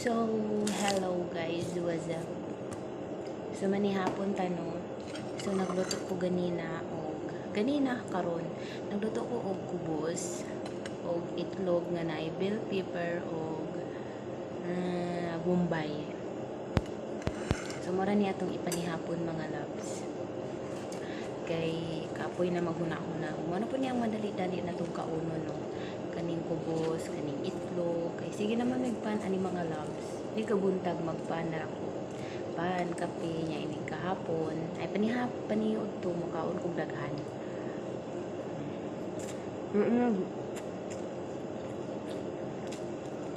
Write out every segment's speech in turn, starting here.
So, hello guys, what's up? So, manihapon tano. So, nagluto ko ganina karon. Nagluto ko og kubos og itlog nga naay bell pepper og bombay. So, mura niya itong ipanihapon mga loves. Kay kapoy na maghuna-huna. Umano po niyang madali-dali na itong kauno, no? Kaning kubos, kaning itlog. Kay sige naman nagpan ani mga loves. Di kabuntag magpan na ako. Pan, kape, niya inig kahapon. Ay, paniud to, makaon kong daghan.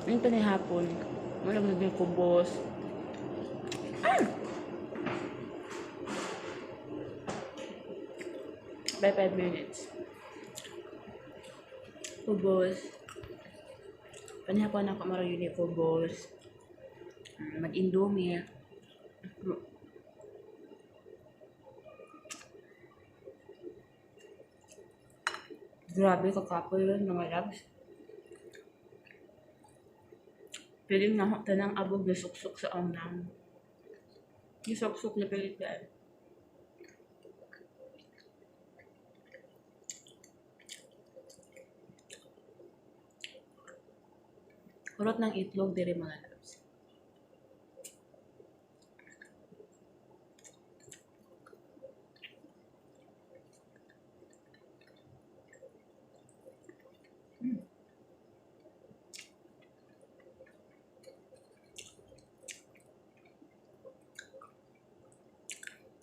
Yung panihapon, walang naging kubos. By 5 minutes. Kubos. Panihapon ako mara yun yung kubos. Mag-indomie. Grabe, kakapoy yun mga labs. Piling na tanang abog na suksok sa amnang. Yung suksok na pilit dahil. Kurot ng itlog dire mga labs.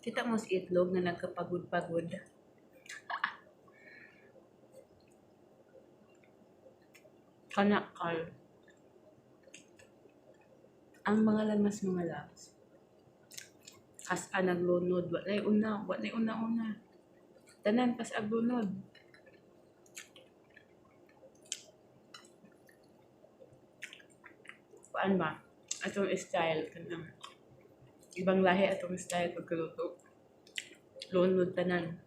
Kita mo sa itlog na nagkapagod-pagod. Kanakal. Ang mga lamas mga labs. Kas naglunod. Walay una. Tanan pas aglunod. Paan ba? Atong style kanang ibang lahi atong style pagkaluto. Lunod tanan.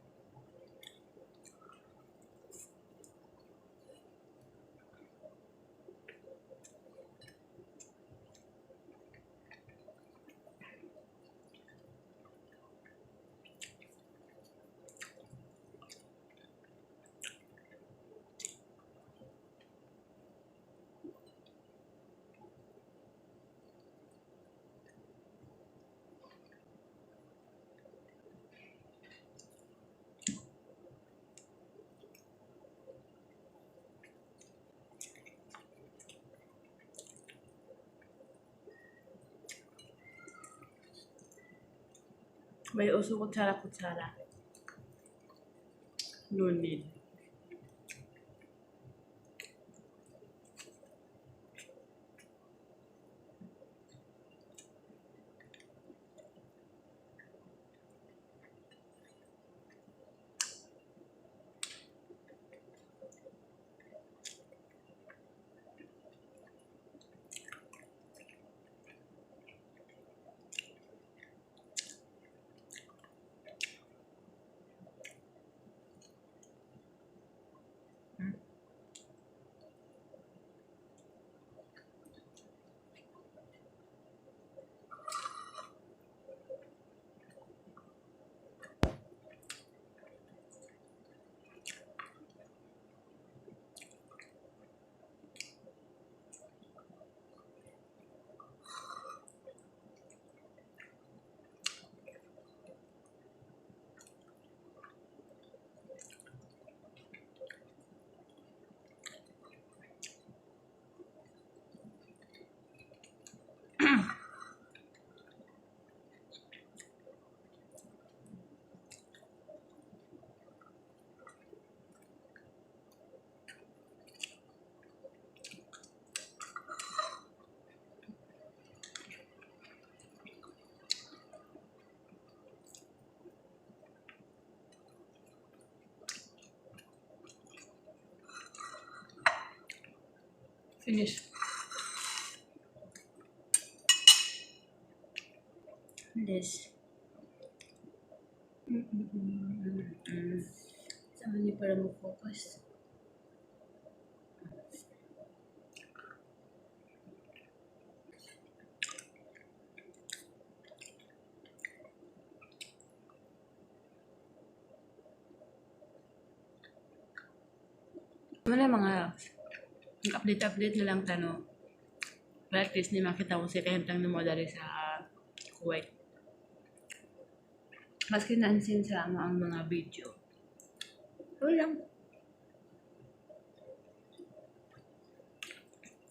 May uso kutsara. No need. Finish. This. Sama niyo para mag-focus. Ano na mga update na lang tanong. But at least ni makita ko si Kentang na mo dari sa Kuwait. Maski nansin sa ang mga video. Wala lang.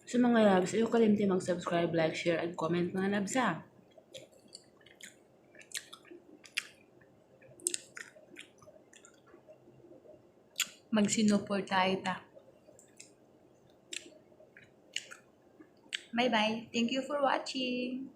Sa mga labs, ayaw kalimti mag-subscribe, like, share, and comment mga labs ha. Magsinuport tayo ta. Bye-bye. Thank you for watching.